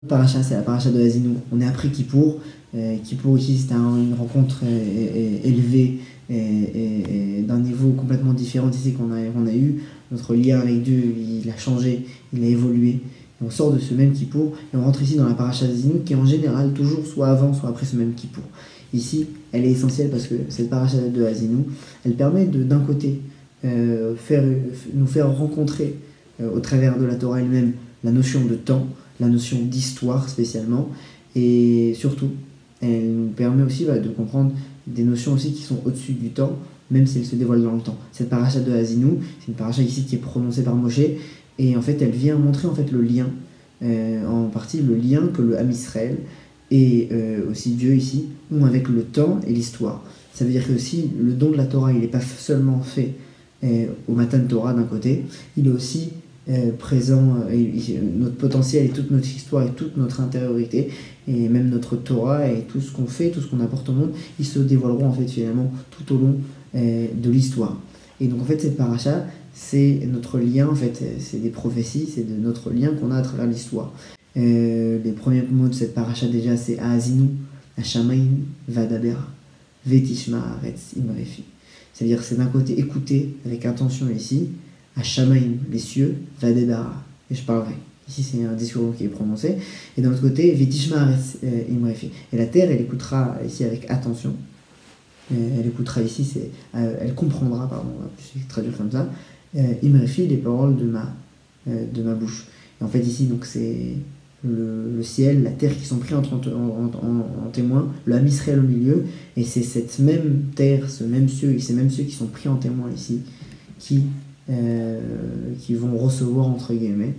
Paracha, c'est la paracha de Azinu. On est après Kippour. Kippour ici, c'était une rencontre élevée et d'un niveau complètement différent ici qu'on a eu. Notre lien avec Dieu, il a changé, il a évolué. Et on sort de ce même Kippour et on rentre ici dans la paracha d'Azinu qui est en général toujours soit avant, soit après ce même Kippour. Ici, elle est essentielle parce que cette paracha de Azinu, elle permet d'un côté nous faire rencontrer au travers de la Torah elle-même la notion de temps, la notion d'histoire spécialement, et surtout, elle nous permet aussi de comprendre des notions aussi qui sont au-dessus du temps, même si elles se dévoilent dans le temps. Cette paracha de Azinu, c'est une paracha ici qui est prononcée par Moshe, et en fait, elle vient montrer en fait le lien, en partie le lien que le Ham Israël et aussi Dieu ici ont avec le temps et l'histoire. Ça veut dire que aussi le don de la Torah, il n'est pas seulement fait au Matan Torah d'un côté, il est aussi présent, notre potentiel et toute notre histoire et toute notre intériorité et même notre Torah et tout ce qu'on fait, tout ce qu'on apporte au monde, ils se dévoileront en fait finalement tout au long de l'histoire. Et donc en fait cette paracha, c'est notre lien, en fait c'est des prophéties, c'est de notre lien qu'on a à travers l'histoire. Les premiers mots de cette paracha déjà c'est Azinu, Hashamayim, Vadabera, Vetishma Haaretz Imrefi. C'est-à-dire c'est d'un côté écouter avec intention ici, Hashamayim, les cieux, Vadabera, et je parlerai. Ici c'est un discours qui est prononcé. Et d'un autre côté, Vetishma Haaretz Imrefi. Et la terre, elle écoutera ici avec attention. Elle écoutera ici, elle comprendra, pardon, on va plus traduire comme ça, Imrefi, les paroles de ma bouche. Et en fait ici, donc c'est le ciel, la terre qui sont pris en témoin, le Ham Israël au milieu, et c'est cette même terre, ces mêmes cieux qui sont pris en témoin ici, qui vont recevoir, entre guillemets,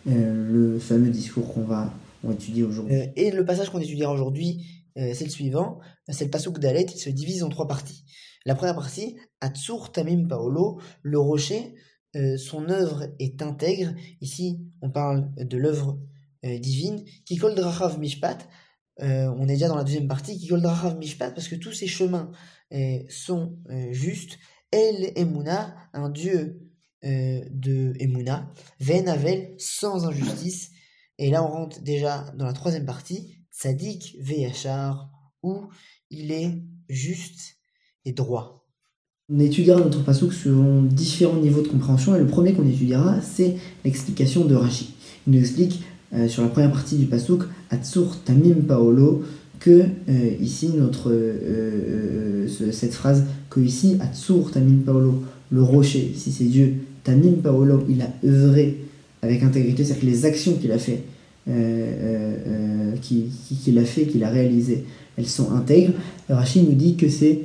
le fameux discours qu'on va étudier aujourd'hui. Et le passage qu'on étudiera aujourd'hui, c'est le suivant, c'est le pasuk d'Alet, il se divise en 3 parties. La première partie, Atsur Tamim Paolo, le rocher, son œuvre est intègre. Ici, on parle de l'œuvre divine. Kikol Drachav Mishpat, on est déjà dans la deuxième partie, Kikol Drachav Mishpat, parce que tous ces chemins sont justes. El Emuna, un Dieu de Emuna, Ven Avel, sans injustice. Et là, on rentre déjà dans la troisième partie, Tzadik Veyachar, où il est juste et droit. On étudiera notre pasuk selon différents niveaux de compréhension, et le premier qu'on étudiera, c'est l'explication de Rashi. Il nous explique sur la première partie du pasuk, Atsur Tamim Paolo, que ici, cette phrase, que ici, Atsur Tamim Paolo, le rocher, ici c'est Dieu, Tamim Paolo, il a œuvré avec intégrité, c'est-à-dire que les actions qu'il a fait, qu'il a réalisées, elles sont intègres. Rashi nous dit que c'est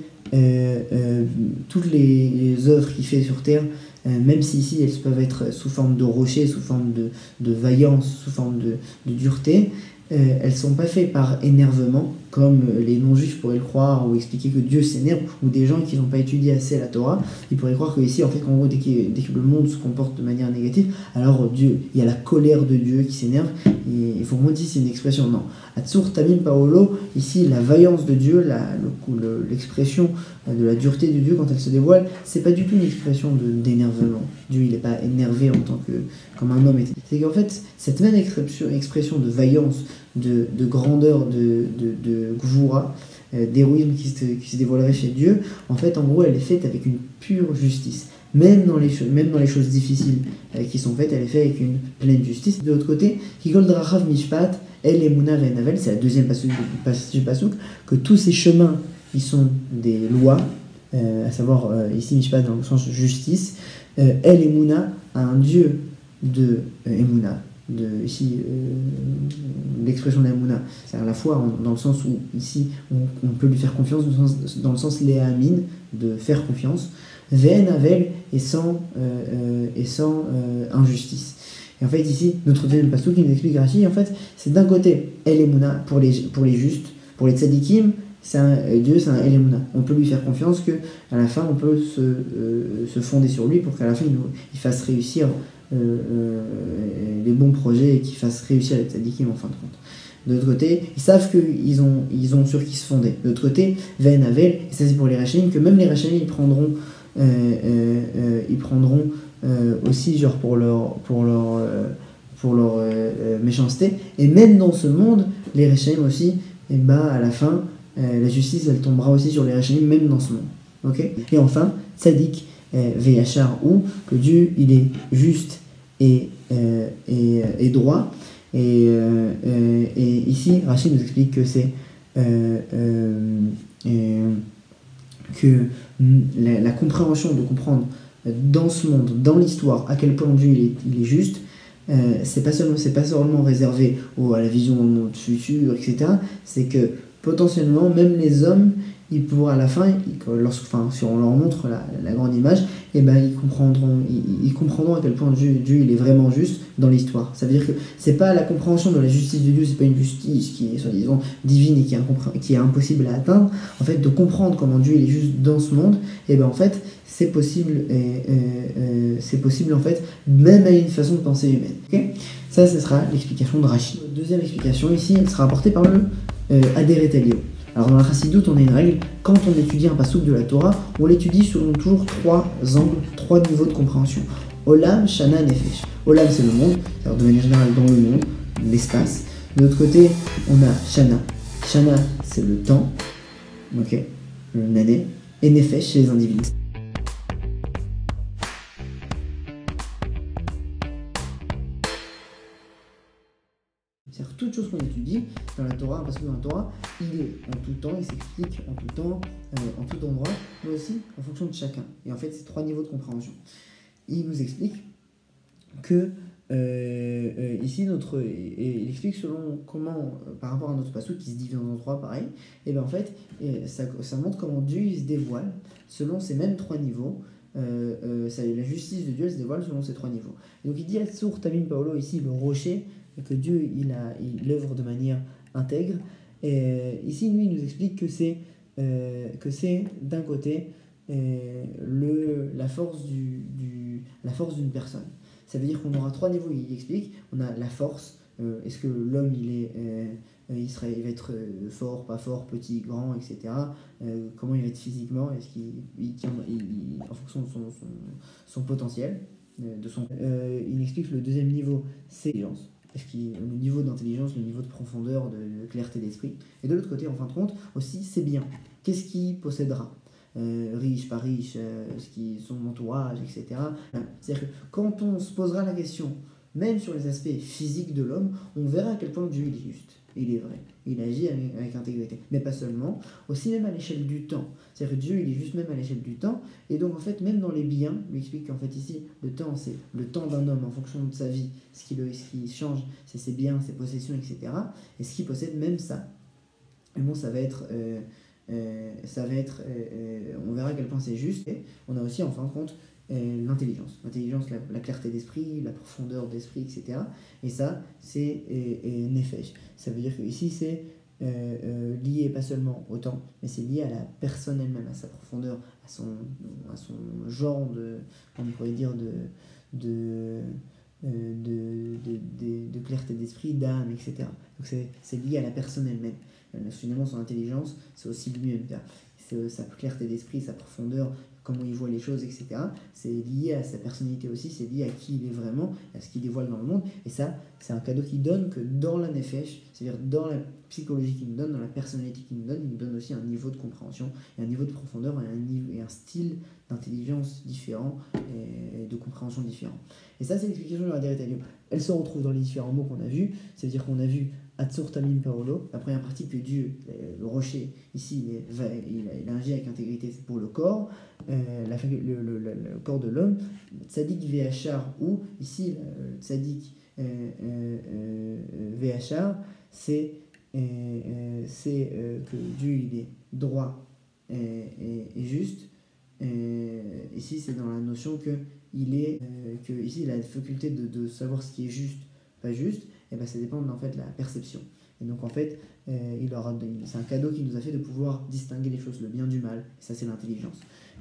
toutes les œuvres qu'il fait sur terre, même si ici elles peuvent être sous forme de rocher, sous forme de vaillance, sous forme de dureté, elles ne sont pas faites par énervement, comme les non-juifs pourraient le croire, ou expliquer que Dieu s'énerve, ou des gens qui n'ont pas étudié assez la Torah, ils pourraient croire que ici, en fait, qu'en gros, dès que le monde se comporte de manière négative, alors Dieu, il y a la colère de Dieu qui s'énerve, et il faut vraiment dire c'est une expression, non. Atsur Tamim Paolo, ici, la vaillance de Dieu, l'expression de la dureté de Dieu quand elle se dévoile, c'est pas du tout une expression d'énervement. Dieu, il n'est pas énervé en tant comme un homme. C'est qu'en fait, cette même expression de vaillance, de grandeur, de gvoura, d'héroïsme qui se dévoilerait chez Dieu, en fait, en gros, elle est faite avec une pure justice. Même dans les choses difficiles qui sont faites, elle est faite avec une pleine justice. De l'autre côté, Kikol Drachav Mishpat, El Emuna Ve'navel, c'est la deuxième passage du pasuk, que tous ces chemins, ils sont des lois, à savoir ici Mishpat dans le sens justice. El Emuna, un Dieu de Emuna, ici l'expression d'Emouna, c'est-à-dire la foi dans le sens où ici on peut lui faire confiance, dans le sens Léamin, de faire confiance, Ve'en Avel, et sans injustice. Et en fait ici, notre deuxième pasuk qui nous explique Rashi, en fait, c'est d'un côté El Emuna pour les justes, pour les tzadikim, Dieu c'est un El Emuna. On peut lui faire confiance que à la fin on peut se fonder sur lui pour qu'à la fin il fasse réussir les bons projets et qu'ils fassent réussir les tzadikim en fin de compte. De l'autre côté, ils savent qu'ils ont sur qui se fonder. De l'autre côté, Ve'en Avel, et ça c'est pour les Rachaim, que même les Rachaim ils prendront aussi genre pour pour leur méchanceté. Et même dans ce monde, les Rechaim aussi, et à la fin, la justice elle tombera aussi sur les Rechaim, même dans ce monde. Okay, et enfin, Tzadik Veyachar, ou que Dieu il est juste et droit. Et ici, Rachid nous explique que c'est que la compréhension de comprendre dans ce monde, dans l'histoire, à quel point Dieu il est juste, c'est pas seulement réservé à la vision du monde futur, etc. C'est que potentiellement, même les hommes, ils pourront à la fin, si on leur montre la grande image, ils comprendront à quel point Dieu il est vraiment juste dans l'histoire. Ça veut dire que c'est pas la compréhension de la justice de Dieu, c'est pas une justice qui est soi-disant divine et qui est impossible à atteindre. En fait, de comprendre comment Dieu il est juste dans ce monde, en fait, c'est possible, en fait, même à une façon de penser humaine. Okay, ça, ce sera l'explication de Rashi. Deuxième explication ici, elle sera apportée par le Aderet Elio. Alors dans la Chassidoute, on a une règle, quand on étudie un passouk de la Torah, on l'étudie selon toujours 3 angles, 3 niveaux de compréhension. Olam, Shana, Nefesh. Olam, c'est le monde, c'est-à-dire de manière générale dans le monde, l'espace. De l'autre côté, on a Shana. Shana, c'est le temps, ok, l'année, et Nefesh, c'est les individus. C'est-à-dire toute chose qu'on étudie dans la Torah, parce que dans la Torah, il est en tout temps, il s'explique en tout temps, en tout endroit, mais aussi en fonction de chacun. Et en fait, c'est 3 niveaux de compréhension. Il nous explique que ici, il explique selon comment, par rapport à notre passouk qui se divise en 3, pareil, et bien en fait, ça montre comment Dieu il se dévoile selon ces mêmes 3 niveaux. La justice de Dieu elle se dévoile selon ces 3 niveaux. Et donc il dit Atzur Tamim Paolo, ici le rocher, que Dieu il œuvre de manière intègre. Et ici, lui, il nous explique que c'est d'un côté la force d'une personne. Ça veut dire qu'on aura 3 niveaux, il explique. On a la force, est-ce que l'homme il va être fort, pas fort, petit, grand, etc. Comment il va être physiquement, est-ce en fonction de son potentiel, il explique que le deuxième niveau, c'est l'intelligence. Le niveau d'intelligence, le niveau de profondeur, de clarté d'esprit. Et de l'autre côté, en fin de compte, aussi, c'est bien. Qu'est-ce qu'il possédera, riche, pas riche, son entourage, etc. C'est-à-dire que quand on se posera la question, même sur les aspects physiques de l'homme, on verra à quel point Dieu il est juste, il est vrai, il agit avec intégrité. Mais pas seulement, aussi même à l'échelle du temps. C'est-à-dire que Dieu il est juste même à l'échelle du temps, et donc en fait même dans les biens, il explique qu'en fait ici, le temps c'est le temps d'un homme en fonction de sa vie, ce qui change, c'est ses biens, ses possessions, etc. Et ce qu'il possède, même ça. Et bon, ça va être... on verra à quel point c'est juste. Et on a aussi en fin de compte l'intelligence, la clarté d'esprit, la profondeur d'esprit, etc. Et ça, c'est Nefesh. Ça veut dire que ici c'est lié pas seulement au temps, mais c'est lié à la personne elle-même, à sa profondeur, à son genre on pourrait dire de clarté d'esprit, d'âme, etc. Donc c'est lié à la personne elle-même. Finalement, son intelligence, c'est aussi lui-même. C'est sa clarté d'esprit, sa profondeur, comment il voit les choses, etc. C'est lié à sa personnalité aussi, c'est lié à qui il est vraiment, à ce qu'il dévoile dans le monde. Et ça, c'est un cadeau qu'il donne que dans la nefesh, c'est-à-dire dans la psychologie qu'il nous donne, dans la personnalité qu'il nous donne aussi un niveau de compréhension, et un niveau de profondeur, et un style d'intelligence différent, et de compréhension différent. Et ça, c'est l'explication de la Aderet Elio. Elle se retrouve dans les différents mots qu'on a vus, c'est-à-dire qu'on a vu Atzur Tamim Paolo, la première partie que Dieu, le rocher, ici, il agit avec intégrité, c'est pour le corps, le corps de l'homme. Tzadik Vehachar, ou ici, Tzadik Vehachar, c'est que Dieu il est droit et juste. Ici, c'est dans la notion que ici, il a la faculté de savoir ce qui est juste, pas juste. Et ben ça dépend en fait de la perception. Et donc en fait, c'est un cadeau qu'il nous a fait de pouvoir distinguer les choses, le bien du mal. Et ça, c'est l'intelligence.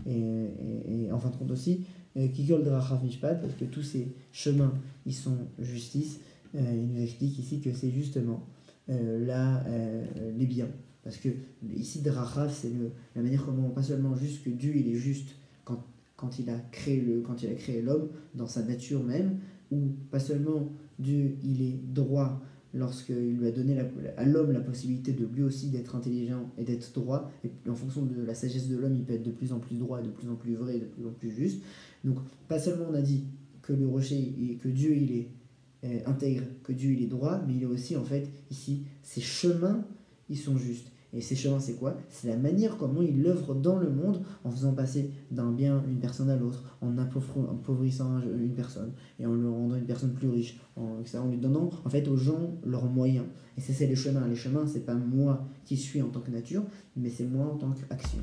Et en fin de compte aussi, Kikol Drachav Mishpat, parce que tous ces chemins, ils sont justice. Il nous explique ici que c'est justement les biens. Parce que ici, Drachav, c'est la manière comment, pas seulement juste que Dieu il est juste quand il a créé l'homme dans sa nature même, où pas seulement Dieu il est droit lorsqu'il lui a donné à l'homme la possibilité de lui aussi d'être intelligent et d'être droit, et en fonction de la sagesse de l'homme, il peut être de plus en plus droit, de plus en plus vrai, de plus en plus juste. Donc pas seulement on a dit que le rocher, que Dieu il est intègre, que Dieu il est droit, mais il est aussi en fait ici, ses chemins ils sont justes. Et ces chemins, c'est quoi? C'est la manière comment il œuvre dans le monde en faisant passer d'un bien une personne à l'autre, en appauvrissant une personne et en le rendant une personne plus riche, en lui donnant en fait aux gens leurs moyens. Et c'est les chemins. Les chemins, c'est pas moi qui suis en tant que nature, mais c'est moi en tant qu'action.